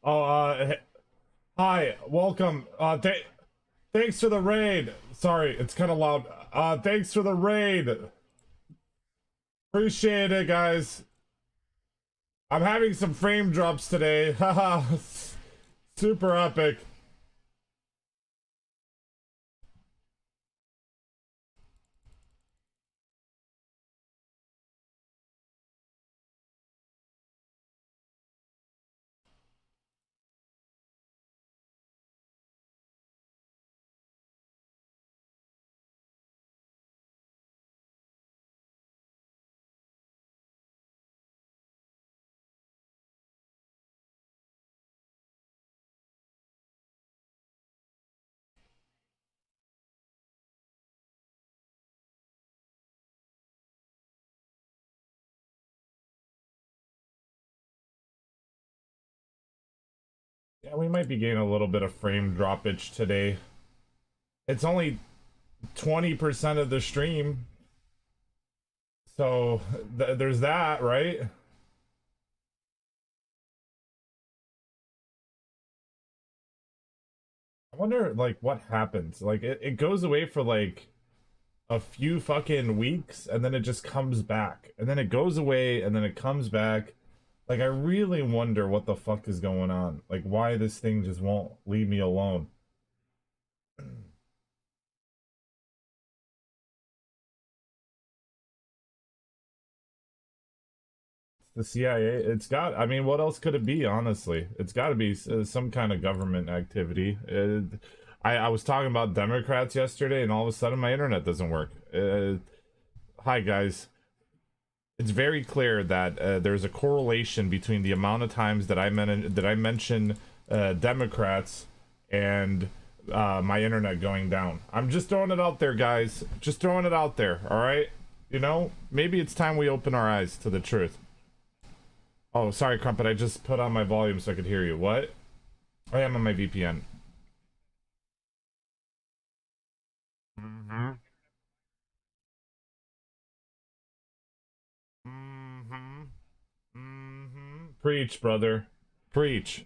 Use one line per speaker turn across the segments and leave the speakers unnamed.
Oh, hi, welcome. Thanks for the raid. Sorry, it's kind of loud. Thanks for the raid. Appreciate it, guys. I'm having some frame drops today. Haha, super epic. Yeah, we might be getting a little bit of frame droppage today. It's only 20% of the stream. So there's that, right? I wonder like what happens. Like it goes away for like a few fucking weeks and then it just comes back. And then it goes away and then it comes back. Like I really wonder what the fuck is going on. Like why this thing just won't leave me alone. The CIA, it's got, I mean, what else could it be, honestly? It's got to be some kind of government activity. I was talking about Democrats yesterday and all of a sudden my internet doesn't work. Hi guys. It's very clear that there's a correlation between the amount of times that I mention Democrats and my internet going down. I'm just throwing it out there, guys. Just throwing it out there, all right? You know, maybe it's time we open our eyes to the truth. Oh, sorry, Crumpet. I just put on my volume so I could hear you. What? I am on my VPN. Mm-hmm. Mm-hmm. Mm-hmm. Preach, brother. Preach.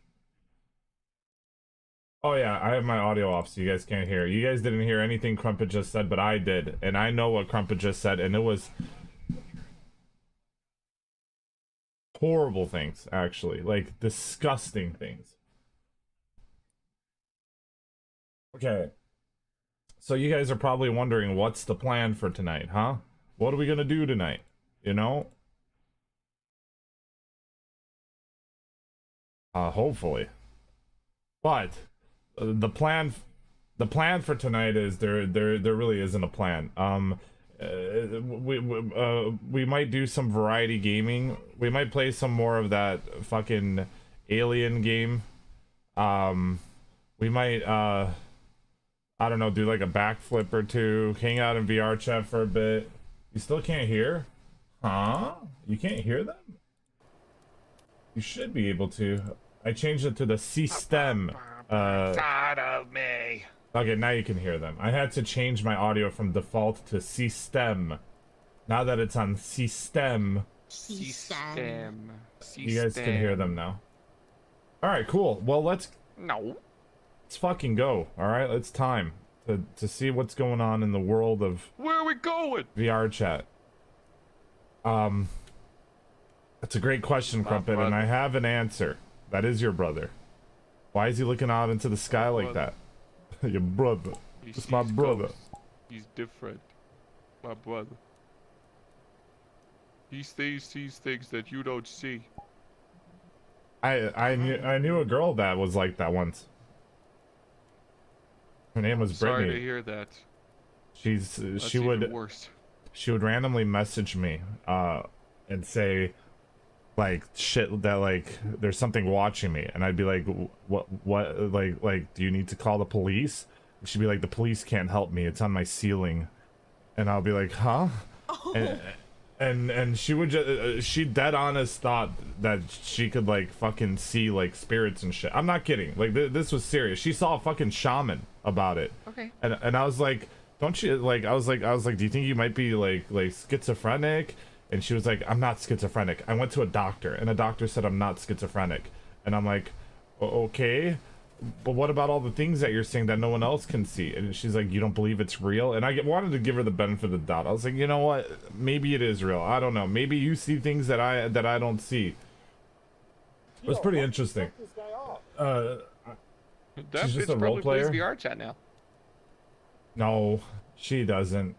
Oh yeah, I have my audio off so you guys can't hear. You guys didn't hear anything Crumpet just said, but I did. And I know what Crumpet just said, and it was horrible things, actually. Like, disgusting things. Okay. So you guys are probably wondering what's the plan for tonight, huh? What are we gonna do tonight? You know? Hopefully. But the plan for tonight is there really isn't a plan. We might do some variety gaming. We might play some more of that fucking alien game. We might I don't know, do like a backflip or two, hang out in VR chat for a bit. You still can't hear? Huh? You can't hear them? You should be able to. I changed it to the system.
Side of me.
Okay, now you can hear them. I had to change my audio from default to system. Now that it's on system,
System.
you guys can hear them now. All right, cool. Well, let's fucking go. All right, it's time to see what's going on in the world of
Where are we going?
VR chat. That's a great question, Crumpet, and I have an answer. That is your brother. Why is he looking out into the sky like that? Your brother. It's my brother.
He's different. My brother. He sees things that you don't see.
I knew a girl that was like that once. Her name was Brittany.
Sorry to hear that.
She would randomly message me and say like shit that like there's something watching me, and I'd be like what like do you need to call the police? She'd be like, the police can't help me, it's on my ceiling. And I'll be like, huh? Oh. And she would just she dead honest thought that she could like fucking see like spirits and shit. I'm not kidding, like this was serious. She saw a fucking shaman about it.
Okay.
And I was like, don't you like, I was like do you think you might be like schizophrenic? And she was like, I'm not schizophrenic. I went to a doctor and a doctor said I'm not schizophrenic. And I'm like, Okay, but what about all the things that you're saying that no one else can see? And she's like, you don't believe it's real? And wanted to give her the benefit of the doubt. I was like, you know what, maybe it is real. I don't know, maybe you see things that I don't see. It was pretty interesting.
That
She's just
bitch
a role
probably plays
player.
VR chat now.
No, she doesn't.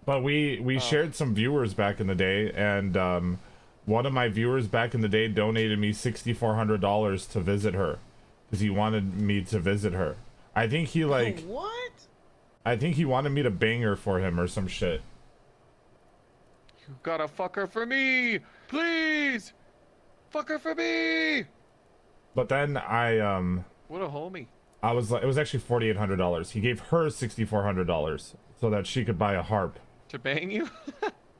But we shared some viewers back in the day, and one of my viewers back in the day donated me $6,400 to visit her, because he wanted me to visit her. I think he like
what?
I think he wanted me to bang her for him or some shit.
You gotta fuck her for me, please. Fuck her for me.
But then
What a homie.
I was like, it was actually $4,800. He gave her $6,400 so that she could buy a harp.
To bang you?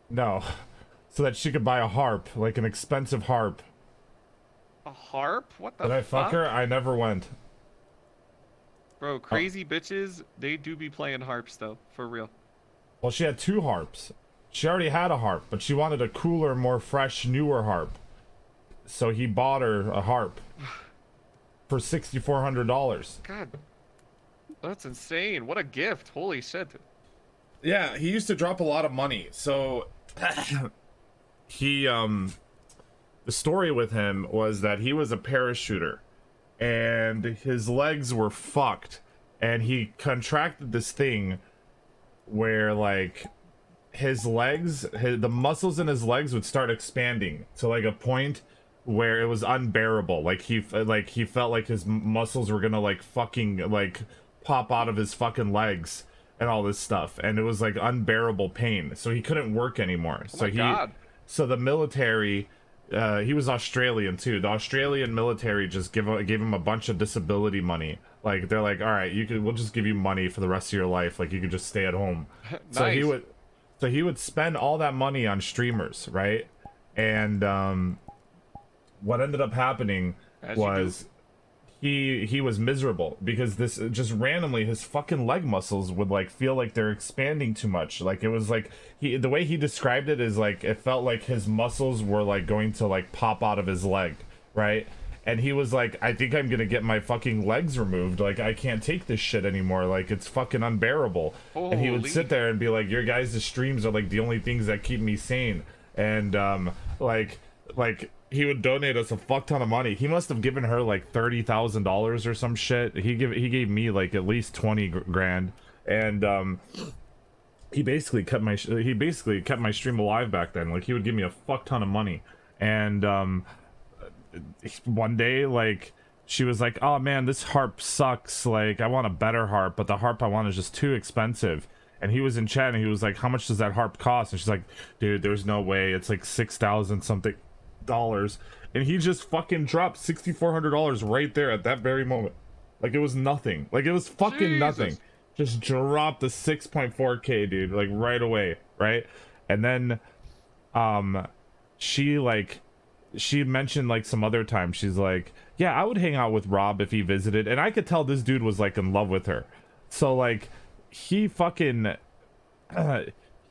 No, so that she could buy a harp, like an expensive harp.
A harp? What the
Did I
fuck?
fuck her? I never went.
Bro, crazy bitches, they do be playing harps though, for real.
Well, she had 2 harps. She already had a harp, but she wanted a cooler, more fresh, newer harp. So he bought her a harp for $6,400.
God, that's insane. What a gift. Holy shit.
Yeah, he used to drop a lot of money. So he the story with him was that he was a parachuter and his legs were fucked, and he contracted this thing where like his legs, the muscles in his legs would start expanding to like a point where it was unbearable. Like he felt like his muscles were gonna like fucking like pop out of his fucking legs and all this stuff, and it was like unbearable pain, so he couldn't work anymore. So the military, he was Australian too, the Australian military just gave him a bunch of disability money. Like they're like, all right, we'll just give you money for the rest of your life, like you could just stay at home.
Nice.
So he would spend all that money on streamers, right? And what ended up happening was he was miserable because this just randomly his fucking leg muscles would like feel like they're expanding too much. Like it was like the way he described it is like it felt like his muscles were like going to like pop out of his leg, right? And he was like, I think I'm gonna get my fucking legs removed. Like I can't take this shit anymore. Like it's fucking unbearable. And he would sit there and be like, your guys' streams are like the only things that keep me sane. And like he would donate us a fuck ton of money. He must have given her like $30,000 or some shit. He gave me like at least 20 grand, and he basically kept my stream alive back then. Like he would give me a fuck ton of money. And one day, like she was like, oh man, this harp sucks, like I want a better harp, but the harp I want is just too expensive. And he was in chat and he was like, how much does that harp cost? And she's like, dude, there's no way, it's like 6,000 something dollars. And he just fucking dropped $6,400 right there at that very moment. Like it was nothing. Like it was fucking nothing. Just dropped the 6.4k, dude, like right away, right? And then she mentioned like some other time, she's like, yeah, I would hang out with Rob if he visited. And I could tell this dude was like in love with her. So like he fucking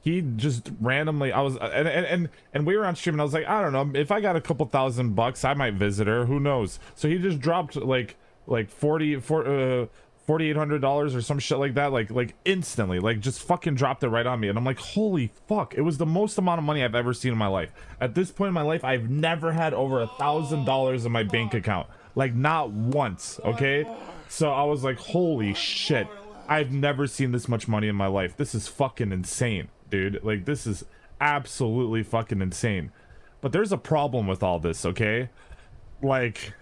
he just randomly, I was and we were on stream and I was like, I don't know, if I got a couple $1,000 I might visit her, who knows. So he just dropped like $4,800 or some shit like that, like instantly, like just fucking dropped it right on me. And I'm like, holy fuck, it was the most amount of money I've ever seen in my life. At this point in my life, I've never had over $1,000 in my bank account, like not once. Okay, so I was like, holy shit, I've never seen this much money in my life. This is fucking insane, dude. Like this is absolutely fucking insane. But there's a problem with all this, okay? Like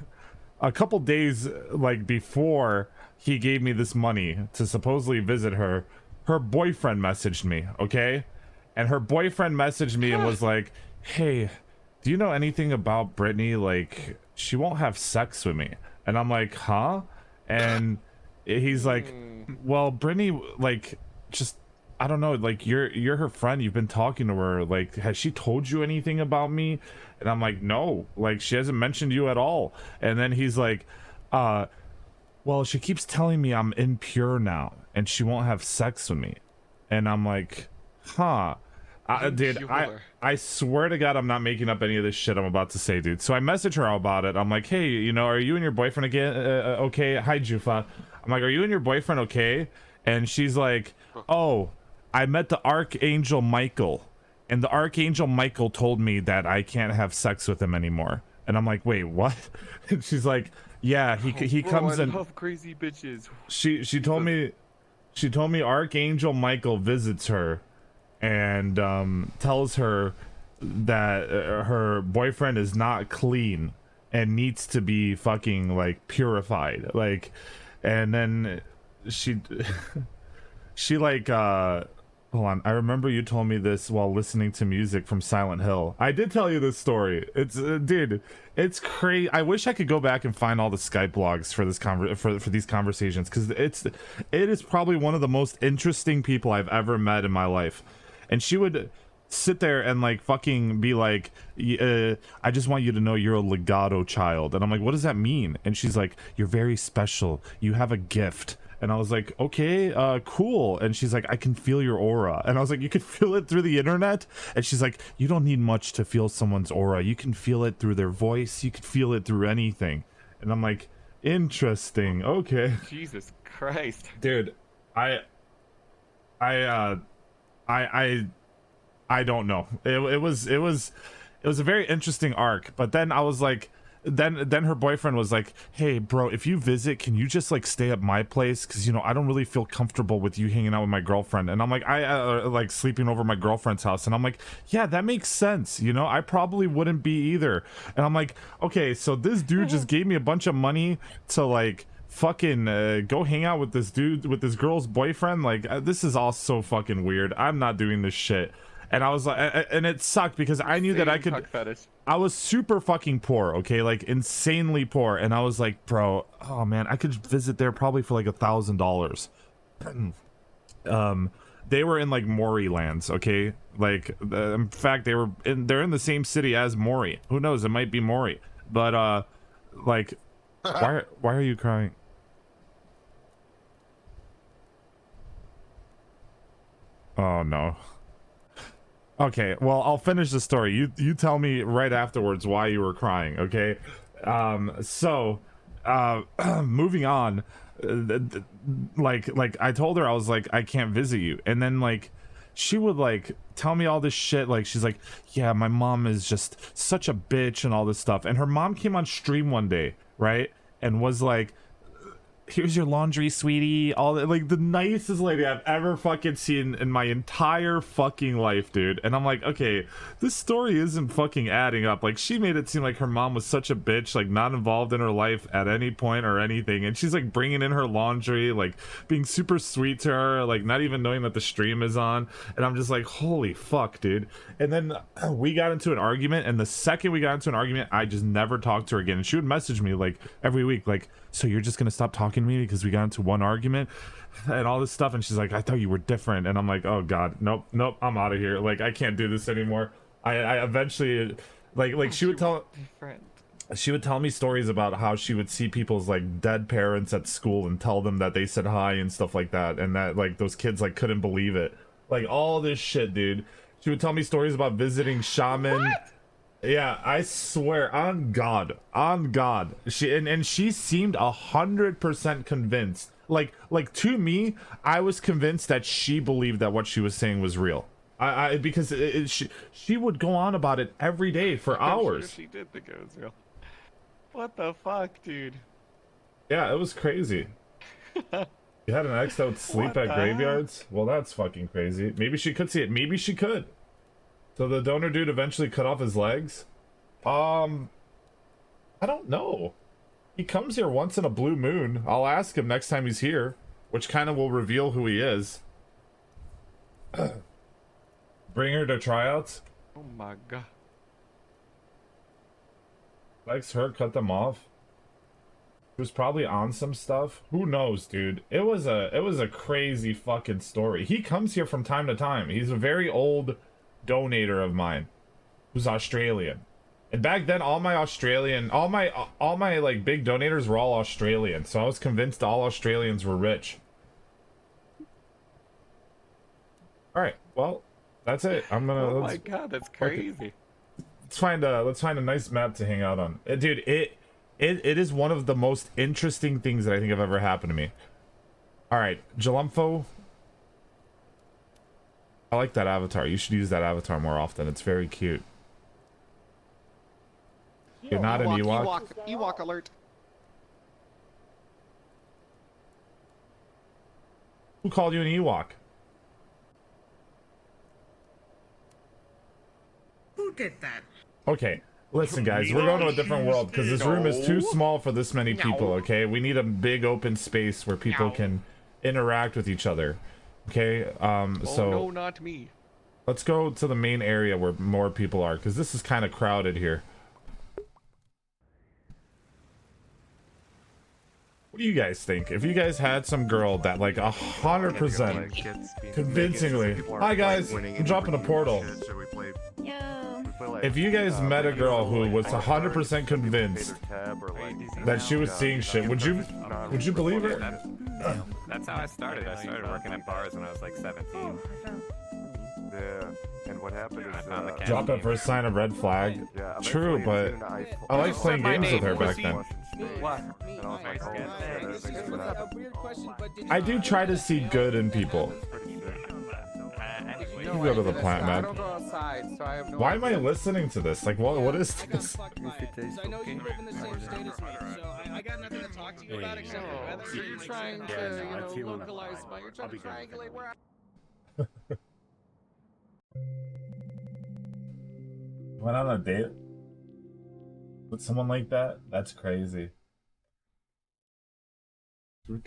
a couple days like before he gave me this money to supposedly visit her, her boyfriend messaged me, okay? And her boyfriend messaged me and was like, hey, do you know anything about Brittany? Like she won't have sex with me. And I'm like, huh? And he's like, well, Brittany, like, just, I don't know, like, you're her friend, you've been talking to her, like, has she told you anything about me? And I'm like, no, like, she hasn't mentioned you at all. And then he's like, well, she keeps telling me I'm impure now, and she won't have sex with me. And I'm like, huh. Dude,
Nuclear.
I swear to God, I'm not making up any of this shit I'm about to say, dude. So I messaged her about it. I'm like, hey, you know, are you and your boyfriend again? Okay. Hi, Jufa. I'm like, are you and your boyfriend okay? And she's like, oh, I met the Archangel Michael, and the Archangel Michael told me that I can't have sex with him anymore. And I'm like, wait, what? And she's like, yeah, he
Bro,
comes
I
in.
love crazy bitches.
She told me, Archangel Michael visits her and tells her that her boyfriend is not clean and needs to be fucking like purified, like, and then she she like hold on, I remember you told me this while listening to music from Silent Hill. I did tell you this story. It's dude, it's crazy. I wish I could go back and find all the Skype logs for this for these conversations, because it is probably one of the most interesting people I've ever met in my life. And she would sit there and like fucking be like, I just want you to know you're a legato child. And I'm like, what does that mean? And she's like, you're very special, you have a gift. And I was like, okay, cool. And she's like, I can feel your aura. And I was like, you can feel it through the internet? And she's like, you don't need much to feel someone's aura. You can feel it through their voice. You can feel it through anything. And I'm like, interesting. Okay.
Jesus Christ.
Dude, I don't know. It was a very interesting arc. But then I was like, then her boyfriend was like, hey bro, if you visit, can you just like stay at my place, because you know I don't really feel comfortable with you hanging out with my girlfriend. And I'm like, I like sleeping over my girlfriend's house. And I'm like, yeah, that makes sense, you know, I probably wouldn't be either. And I'm like, okay, so this dude just gave me a bunch of money to like fucking go hang out with this dude, with this girl's boyfriend. Like this is all so fucking weird. I'm not doing this shit. And I was like, and it sucked because I knew that I could. I was super fucking poor, okay, like insanely poor, and I was like, bro, oh man, I could visit there probably for like $1,000. They were in like Maury lands, okay, like in fact they're in the same city as Maury. Who knows? It might be Maury, but like, why are you crying? Oh no. Okay, well, I'll finish the story. You tell me right afterwards why you were crying, okay? So moving on, like I told her, I was like, I can't visit you. And then like she would like tell me all this shit, like she's like, yeah, my mom is just such a bitch and all this stuff. And her mom came on stream one day, right? And was like, here's your laundry, sweetie. All that, like the nicest lady I've ever fucking seen in my entire fucking life, dude. And I'm like, okay, this story isn't fucking adding up. Like she made it seem like her mom was such a bitch, like not involved in her life at any point or anything. And she's like bringing in her laundry, like being super sweet to her, like not even knowing that the stream is on. And I'm just like, holy fuck, dude. And then we got into an argument, and the second we got into an argument, I just never talked to her again. And she would message me like every week, like, so you're just gonna stop talking to me because we got into one argument and all this stuff. And she's like, I thought you were different. And I'm like, oh god, nope, I'm out of here. Like I can't do this anymore. I eventually like she would tell me stories about how she would see people's like dead parents at school and tell them that they said hi and stuff like that, and that like those kids like couldn't believe it, like all this shit, dude. She would tell me stories about visiting shaman. What? Yeah, I swear on God, she seemed 100% convinced. Like to me, I was convinced that she believed that what she was saying was real. I because she would go on about it every day for hours.
She did think it was real. What the fuck, dude?
Yeah, it was crazy. You had an ex that would sleep at graveyards? Well, that's fucking crazy. Maybe she could see it. Maybe she could. So the donor dude eventually cut off his legs? I don't know. He comes here once in a blue moon. I'll ask him next time he's here, which kind of will reveal who he is. Bring her to tryouts?
Oh my god.
Legs hurt, cut them off. He was probably on some stuff. Who knows, dude? It was a crazy fucking story. He comes here from time to time. He's a very old donator of mine who's Australian, and back then all my like big donators were all Australian, so I was convinced all Australians were rich. All right, well, That's it. I'm gonna.
Oh my god, that's crazy.
Let's find a nice map to hang out on. Dude, it is one of the most interesting things that I think have ever happened to me. All right, Jalumfo. I like that avatar. You should use that avatar more often. It's very cute. You're not an Ewok.
Ewok alert.
Who called you an Ewok?
Who did that?
Okay, listen guys, we're going to a different world because this room is too small for this many people, okay? We need a big open space where people can interact with each other, okay? So
no, not me.
let's go to the main area where more people are because this is kind of crowded here. What do you guys think? If you guys had some girl that like 100% convincingly, hi guys, I'm dropping a portal. If you guys met a girl who was 100% convinced that she was seeing shit, would you believe her?
That's how I started. I started working at bars when I was like 17.
Yeah, and what happened is
Drop at first sign of red flag.
yeah,
True, but I like playing games with her back then.
What?
I do try to see good in people. You can go to the plant,
I
man.
don't go outside, so I have no
Why am I listening to this? Like, what is this?
I know you live in the same state as me, so I got nothing to talk to you about except whether you're trying to, localize my. You're trying to triangulate where I.
Went on a date with someone like that? That's crazy. Did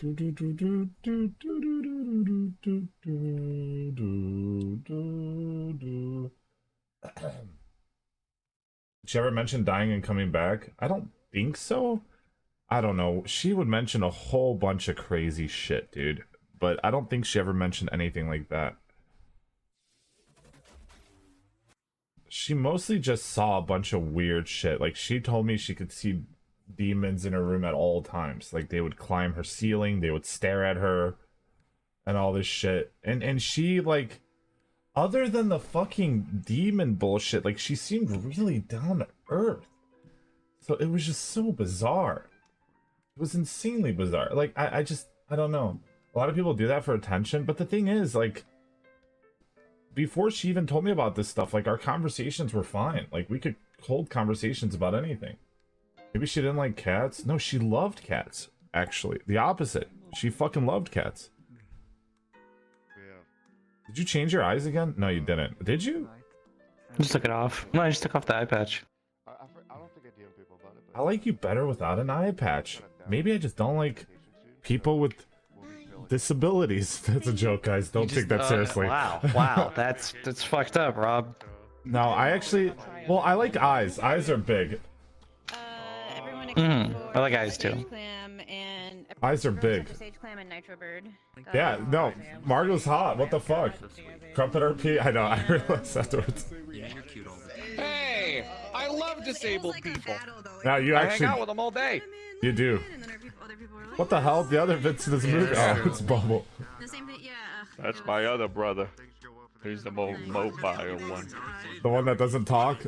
she ever mention dying and coming back? I don't think so. I don't know. She would mention a whole bunch of crazy shit, dude. But I don't think she ever mentioned anything like that. She mostly just saw a bunch of weird shit. Like, she told me she could see demons in her room at all times. Like, they would climb her ceiling, they would stare at her, and all this shit. And she, like, other than the fucking demon bullshit, like, she seemed really down to earth. So it was just so bizarre. It was insanely bizarre. Like, I don't know. A lot of people do that for attention, but the thing is, like, before she even told me about this stuff, like, our conversations were fine. Like, we could hold conversations about anything. Maybe she didn't like cats. No, she loved cats, actually. The opposite. She fucking loved cats.
Yeah.
Did you change your eyes again? No, you didn't. Did you?
Just took it off. No, I just took off the eye patch.
I don't think I DM people about it.
I like you better without an eye patch. Maybe I just don't like people with disabilities. That's a joke, guys. Don't take that seriously.
Wow, that's fucked up, Rob.
No, I actually, well, I like eyes. Eyes are big.
I like eyes too.
Eyes are big. Yeah, no, Margot's hot. What the fuck? Crumpet RP? I know, I realized afterwards.
Hey, I love disabled people.
Now you
I
actually,
hang out with them all day.
you do. What the hell? The other bits in this movie? Oh, it's Bubble.
That's my other brother. He's the more mobile one.
The one that doesn't talk?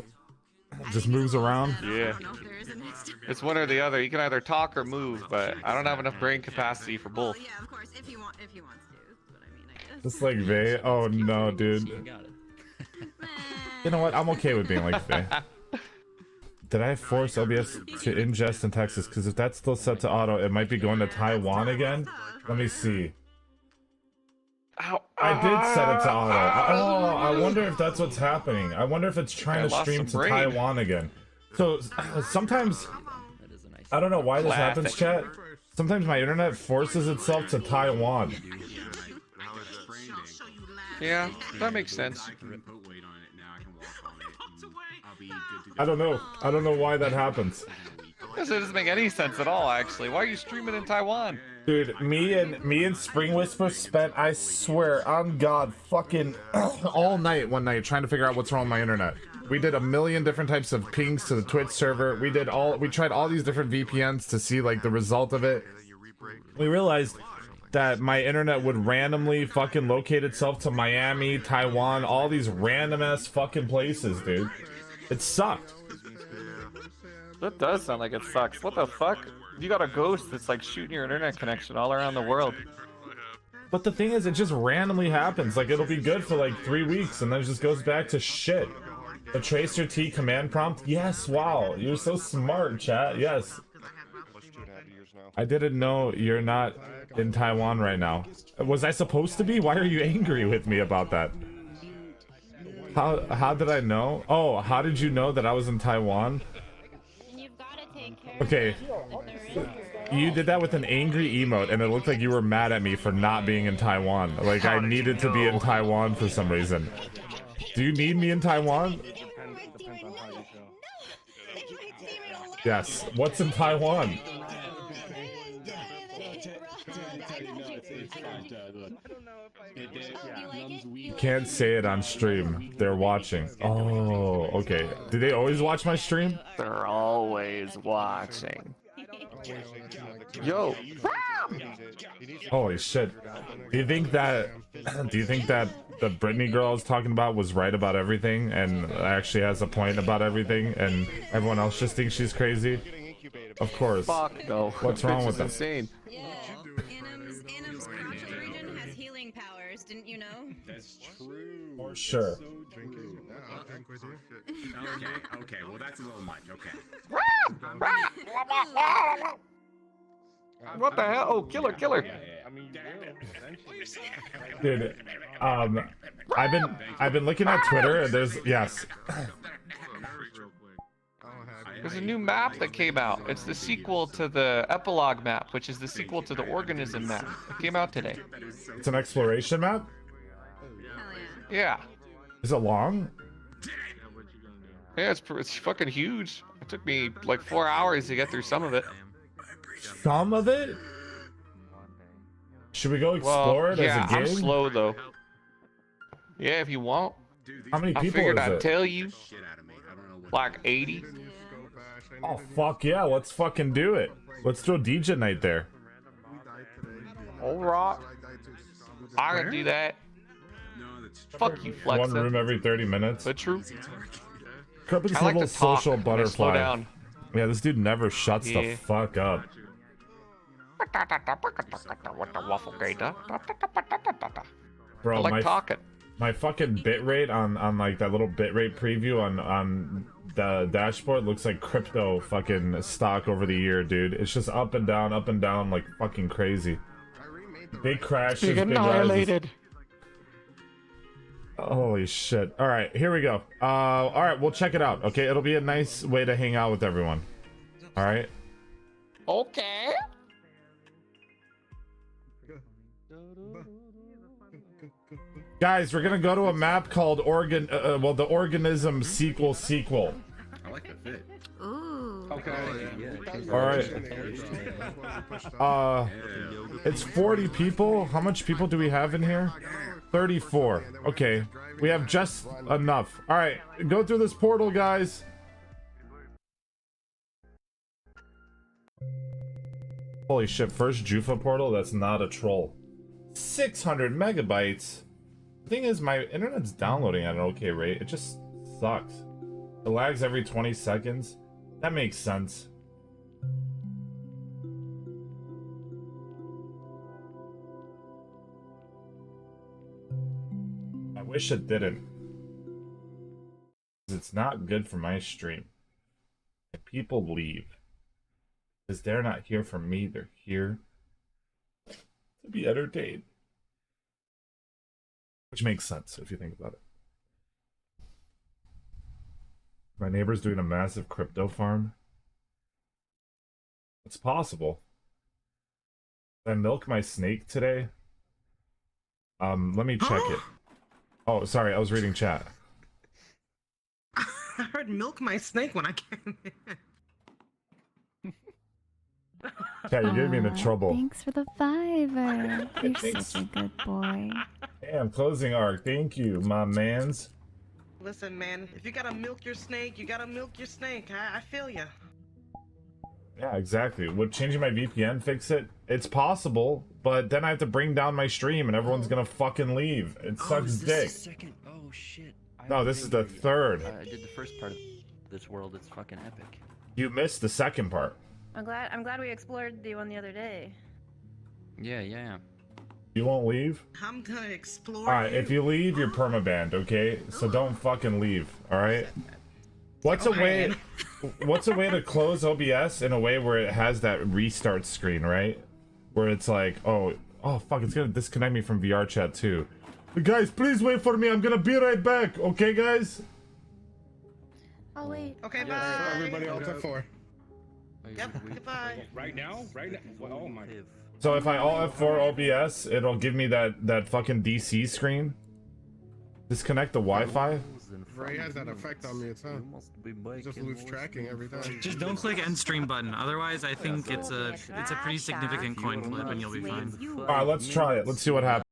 Just moves around?
Yeah. It's one or the other. You can either talk or move, but I don't have enough brain capacity for both.
Yeah, of course, if he wants to, but I mean, I guess.
Just like Vay? Oh no, dude. You know what? I'm okay with being like Vay. Did I force OBS to ingest in Texas? Because if that's still set to auto, it might be going to Taiwan again. Let me see.
Ow,
I did set it to auto. Oh, I wonder if that's what's happening. I wonder if it's trying to stream to Taiwan again. So sometimes, I don't know why this happens, chat. Sometimes my internet forces itself to Taiwan.
Yeah, that makes sense.
I don't know. I don't know why that happens.
This doesn't make any sense at all, actually. Why are you streaming in Taiwan?
Dude, me and Spring Whisper spent, I swear on God, fucking all night one night trying to figure out what's wrong with my internet. We did a million different types of pings to the Twitch server. We tried all these different VPNs to see like the result of it. We realized that my internet would randomly fucking locate itself to Miami, Taiwan, all these random ass fucking places, dude. It sucked.
That does sound like it sucks. What the fuck? You got a ghost that's like shooting your internet connection all around the world.
But the thing is, it just randomly happens. Like, it'll be good for like 3 weeks, and then it just goes back to shit. The tracer T command prompt? Yes, wow. You're so smart, chat. Yes. I didn't know you're not in Taiwan right now. Was I supposed to be? Why are you angry with me about that? How did I know? Oh, how did you know that I was in Taiwan? Okay. You did that with an angry emote, and it looked like you were mad at me for not being in Taiwan. Like, I needed to be in Taiwan for some reason. Do you need me in Taiwan? Yes. What's in Taiwan? You can't say it on stream. They're watching. Oh, okay. Do they always watch my stream?
They're always watching. Yo.
Holy shit. Do you think that the Britney girl I was talking about was right about everything and actually has a point about everything and everyone else just thinks she's crazy? Of course.
Fuck no.
What's wrong with them?
Insane.
Yeah. Anim's cranial region has healing powers, didn't you know?
That's true.
For sure.
Okay, well that's a little much, okay.
What the hell? Oh, killer.
Dude, I've been looking at Twitter and there's yes.
There's a new map that came out. It's the sequel to the epilogue map, which is the sequel to the organism map. It came out today.
It's an exploration map?
Hell yeah.
Yeah.
Is it long?
Yeah, it's fucking huge. It took me like 4 hours to get through some of it.
Some of it? Should we go explore it
yeah,
as a game?
I'm slow though. Yeah, if you want.
How many
I
people
figured
is
I'd
it?
tell you. Like 80.
Oh fuck yeah, let's fucking do it. Let's throw DJ night there.
Alright. I can do that. Fuck you, Flexa.
One room every 30 minutes.
But true.
Crumpet's
I like
little
to talk.
social
I'm gonna slow
butterfly.
down.
Yeah, this dude never shuts the
Yeah.
fuck up.
What the waffle gator?
Bro,
I like talking.
my fucking bitrate on like that little bitrate preview on the dashboard looks like crypto fucking stock over the year, dude. It's just up and down like fucking crazy. Big crashes,
Big
big rises.
annihilated.
Holy shit. Alright, here we go. Alright, we'll check it out, okay? It'll be a nice way to hang out with everyone. Alright?
Okay.
Guys, we're gonna go to a map called the Organism Sequel.
I like the fit.
Ooh.
Alright. It's 40 people. How much people do we have in here? 34. Okay. We have just enough. Alright, go through this portal, guys. Holy shit, first Jufa portal? That's not a troll. 600 megabytes. The thing is, my internet's downloading at an okay rate. It just sucks. It lags every 20 seconds. That makes sense. I wish it didn't. It's not good for my stream. If people leave. Because they're not here for me, they're here to be entertained. Which makes sense if you think about it. My neighbor's doing a massive crypto farm. It's possible. Did I milk my snake today? Let me check it. Oh, sorry, I was reading chat.
I heard milk my snake when I came in.
Chat, you're getting me into trouble.
Thanks for the $5. You're
Thanks.
such a good boy.
Damn, closing arc. Thank you, my mans.
Listen, man, if you gotta milk your snake, you gotta milk your snake. I feel ya.
Yeah, exactly. Would changing my VPN fix it? It's possible, but then I have to bring down my stream and everyone's gonna fucking leave. It sucks dick.
Second. Oh shit.
No, this is the third.
I did the first part of this world. It's fucking epic.
You missed the second part.
I'm glad we explored the one the other day.
Yeah.
You won't leave?
I'm gonna explore.
Alright, if you leave, you're permabanned, okay? So don't fucking leave, alright? What's a way to close OBS in a way where it has that restart screen, right? Where it's like, oh fuck, it's gonna disconnect me from VR chat too. Guys, please wait for me, I'm gonna be right back, okay guys?
Oh wait.
Okay, bye.
Everybody else at 4.
Yep. Goodbye.
Right now? Right now? Well, oh my.
So if I alt F4 OBS, it'll give me that fucking DC screen. Disconnect the Wi-Fi.
Ray has that effect on me, it's huh? Just lose tracking every time.
Just don't click end stream button. Otherwise, I think it's a pretty significant coin flip, and you'll be fine.
Alright, let's try it. Let's see what happens.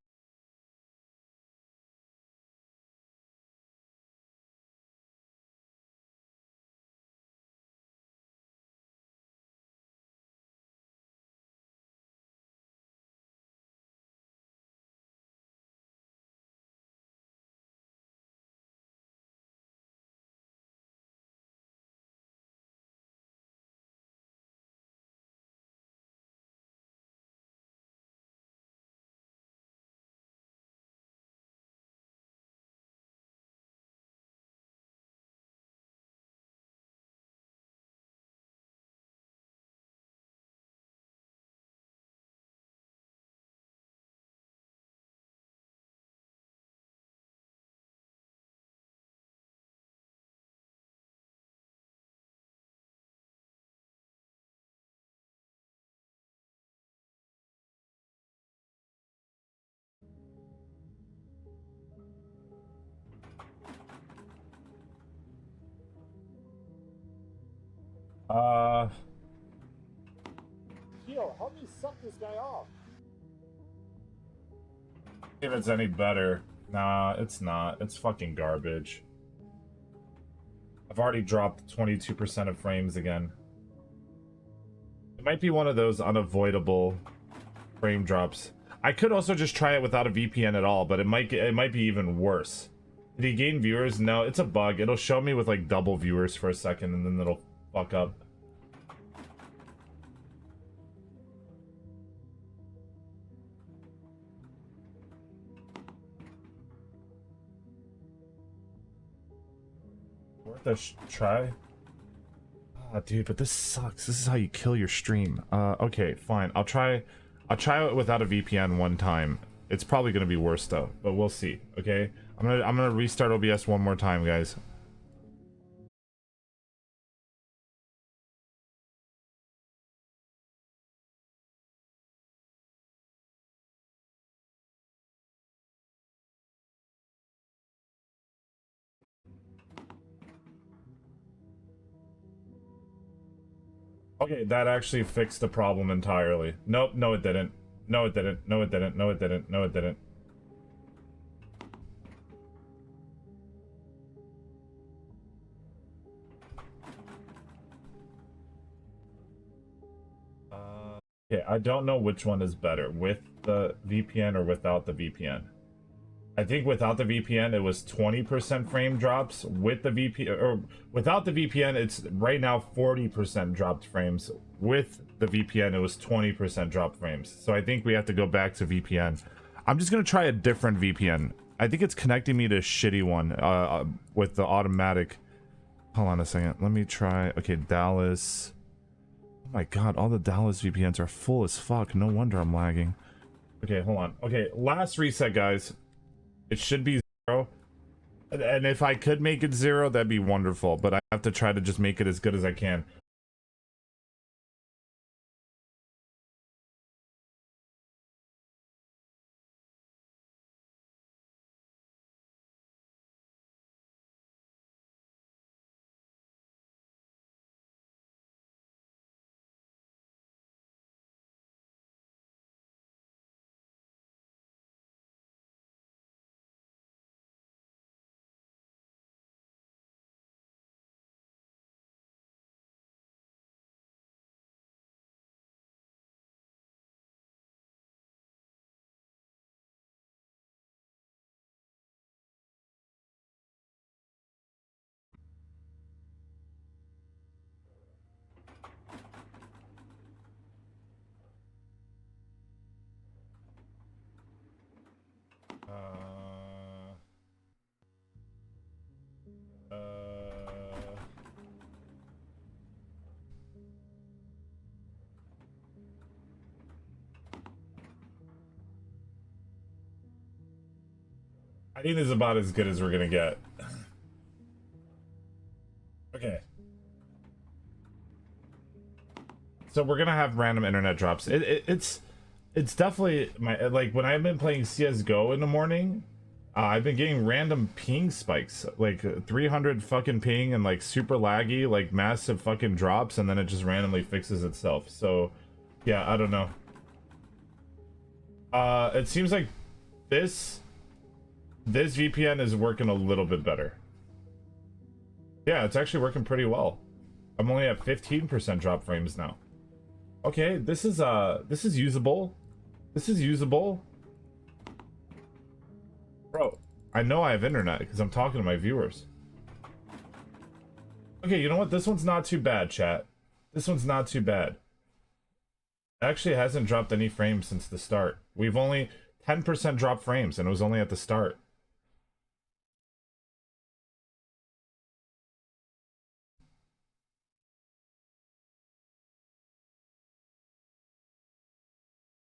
Yo, help me suck this guy off. If it's any better. Nah, it's not. It's fucking garbage. I've already dropped 22% of frames again. It might be one of those unavoidable frame drops. I could also just try it without a VPN at all, but it might be even worse. Did he gain viewers? No, it's a bug. It'll show me with like double viewers for a second and then it'll fuck up. Worth a try? Ah, dude, but this sucks. This is how you kill your stream. Okay, fine. I'll try it without a VPN one time. It's probably gonna be worse though, but we'll see. Okay, I'm gonna restart OBS one more time, guys. Okay, that actually fixed the problem entirely. Nope, no it didn't. No it didn't. No it didn't. No it didn't. No it didn't. Okay, I don't know which one is better, with the VPN or without the VPN. I think without the VPN it was 20% frame drops. With the VPN, or without the VPN, it's right now 40% dropped frames. With the VPN, it was 20% dropped frames. So I think we have to go back to VPN. I'm just gonna try a different VPN. I think it's connecting me to a shitty one with the automatic. Hold on a second. Let me try. Okay, Dallas. Oh my god, all the Dallas VPNs are full as fuck. No wonder I'm lagging. Okay, hold on. Okay, last reset, guys. It should be 0. And if I could make it 0, that'd be wonderful. But I have to try to just make it as good as I can. I think this is about as good as we're gonna get. Okay. So we're gonna have random internet drops. It's definitely my, like, when I've been playing CS:GO in the morning, I've been getting random ping spikes, like 300 fucking ping and like super laggy, like massive fucking drops, and then it just randomly fixes itself. So yeah, I don't know. It seems like this VPN is working a little bit better. Yeah, it's actually working pretty well. I'm only at 15% drop frames now. Okay, this is usable. This is usable. Bro, I know I have internet because I'm talking to my viewers. Okay, you know what? This one's not too bad, chat. This one's not too bad. It actually hasn't dropped any frames since the start. We've only 10% drop frames, and it was only at the start.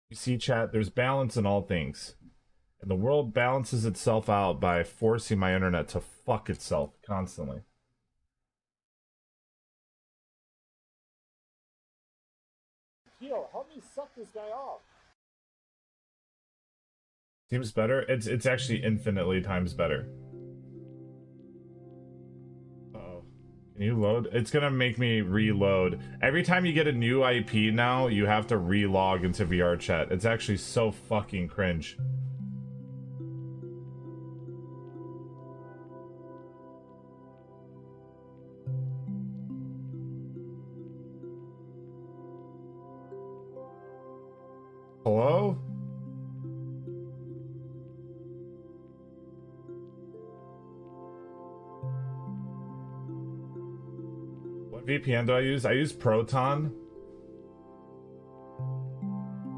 You see, chat, there's balance in all things. And the world balances itself out by forcing my internet to fuck itself constantly. Yo, help me suck this guy off. Seems better? It's actually infinitely times better. Uh-oh. Can you load? It's gonna make me reload. Every time you get a new IP now, you have to relog into VR chat. It's actually so fucking cringe. Hello? What VPN do I use? I use Proton.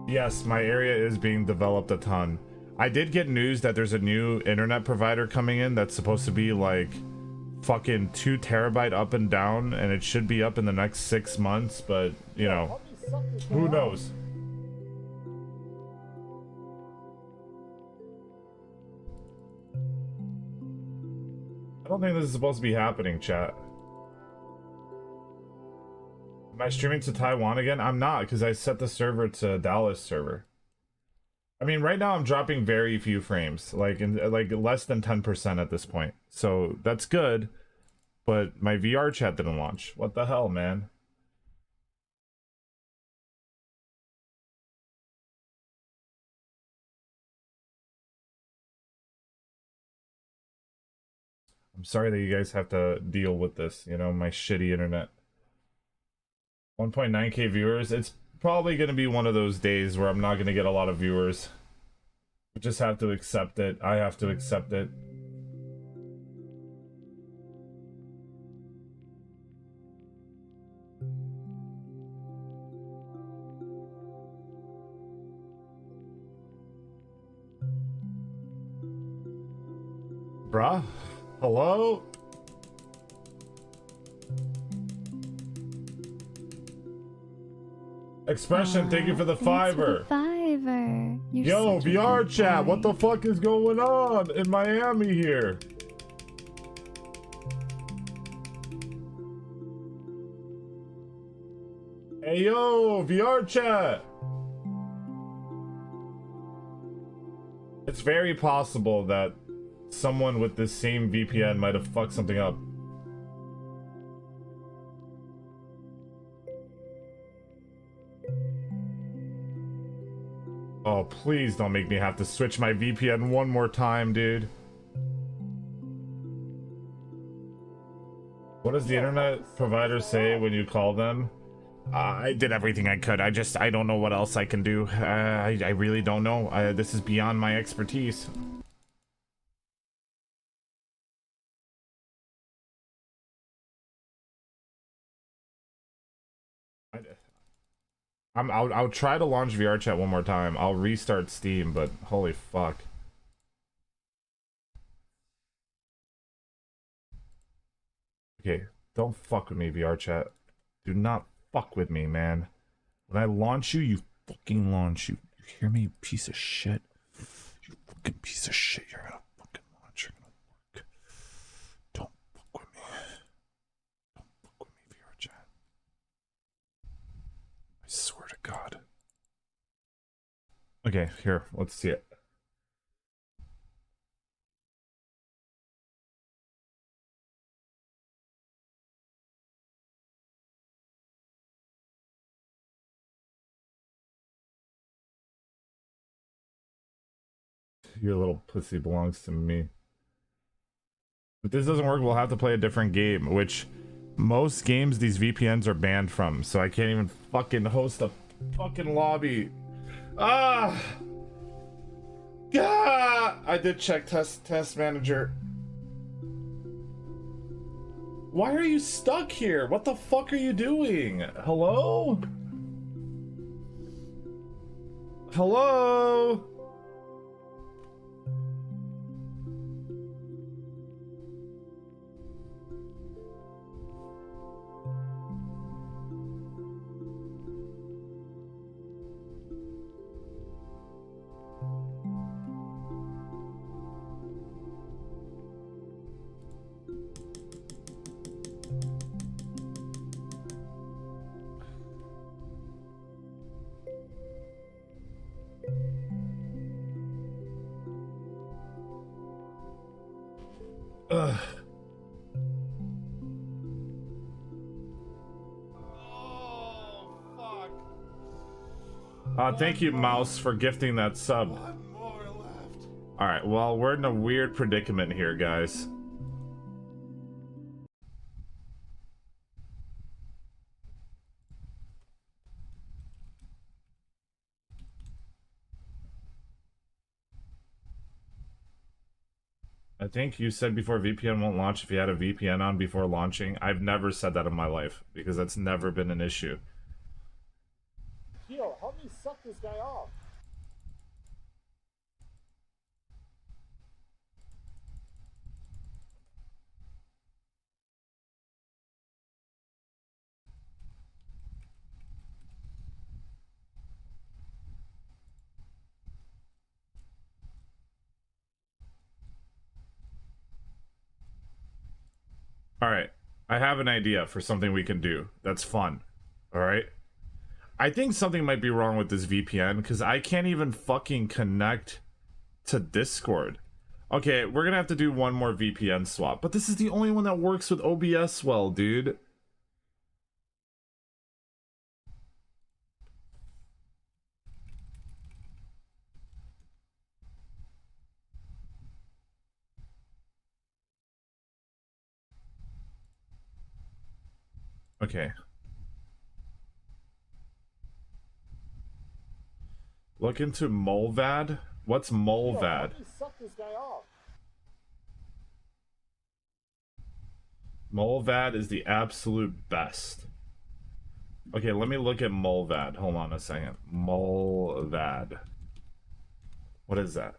Yes, my area is being developed a ton. I did get news that there's a new internet provider coming in that's supposed to be like fucking 2 terabyte up and down, and it should be up in the next 6 months, but you know, who knows? I don't think this is supposed to be happening, chat. Am I streaming to Taiwan again? I'm not, because I set the server to Dallas server. I mean, right now I'm dropping very few frames, like less than 10% at this point. So that's good, but my VR chat didn't launch. What the hell, man? I'm sorry that you guys have to deal with this, you know, my shitty internet. 1.9k viewers. It's probably going to be one of those days where I'm not going to get a lot of viewers. We just have to accept it. I have to accept it. Bruh? Hello? Expression, thank you for the $5.
You're
Yo,
such a
VR
good
chat,
boy.
what the fuck is going on in Miami here? Hey yo, VR chat! It's very possible that someone with this same VPN might have fucked something up. Oh, please don't make me have to switch my VPN one more time, dude. What does the internet provider say when you call them? I did everything I could. I don't know what else I can do. I really don't know. This is beyond my expertise. I'll try to launch VR chat one more time. I'll restart Steam, but holy fuck. Okay, don't fuck with me, VR chat. Do not fuck with me, man. When I launch you, you fucking launch you. You hear me, you piece of shit? You fucking piece of shit. You're gonna fucking launch. Here, let's see it. Your little pussy belongs to me. If this doesn't work, we'll have to play a different game, which most games these VPNs are banned from, so I can't even fucking host a fucking lobby. Ah! God! I did check test manager. Why are you stuck here? What the fuck are you doing? Hello? Hello? Ugh. Oh, fuck. Thank you, Mouse, for gifting that sub. One more left. Alright, well, we're in a weird predicament here, guys. I think you said before VPN won't launch if you had a VPN on before launching. I've never said that in my life because that's never been an issue. Yo, help me suck this guy off. Alright, I have an idea for something we can do that's fun. Alright? I think something might be wrong with this VPN because I can't even fucking connect to Discord. Okay, we're gonna have to do one more VPN swap, but this is the only one that works with OBS well, dude. Okay. Look into Molvad. What's Molvad? Molvad is the absolute best. Okay, let me look at Molvad. Hold on a second. Molvad. What is that?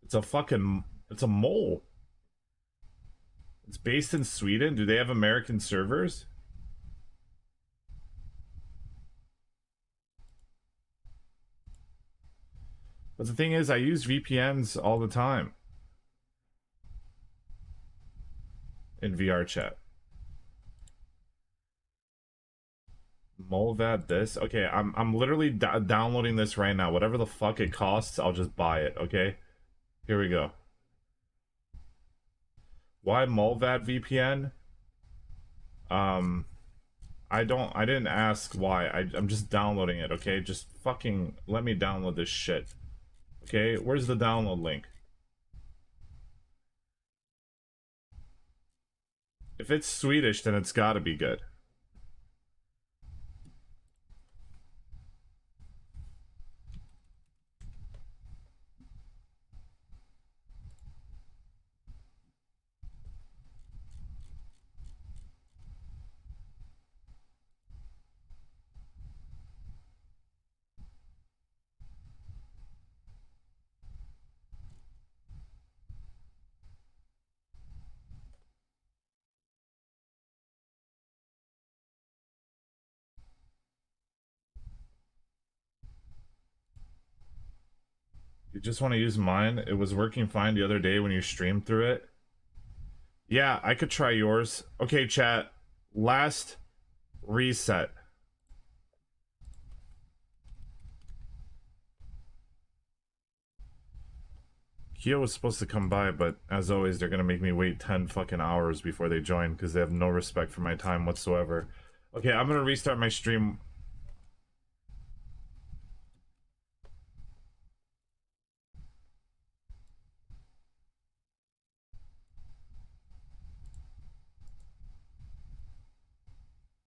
It's a fucking... It's a mole. It's based in Sweden. Do they have American servers? But the thing is, I use VPNs all the time. In VR chat. Molvad this? Okay, I'm literally downloading this right now. Whatever the fuck it costs, I'll just buy it, okay? Here we go. Why Molvad VPN? I didn't ask why. I'm just downloading it, okay? Just fucking let me download this shit. Okay, where's the download link? If it's Swedish, then it's gotta be good. You just want to use mine? It was working fine the other day when you streamed through it. Yeah, I could try yours. Okay, chat. Last reset. Kyo was supposed to come by, but as always, they're gonna make me wait 10 fucking hours before they join because they have no respect for my time whatsoever. Okay, I'm gonna restart my stream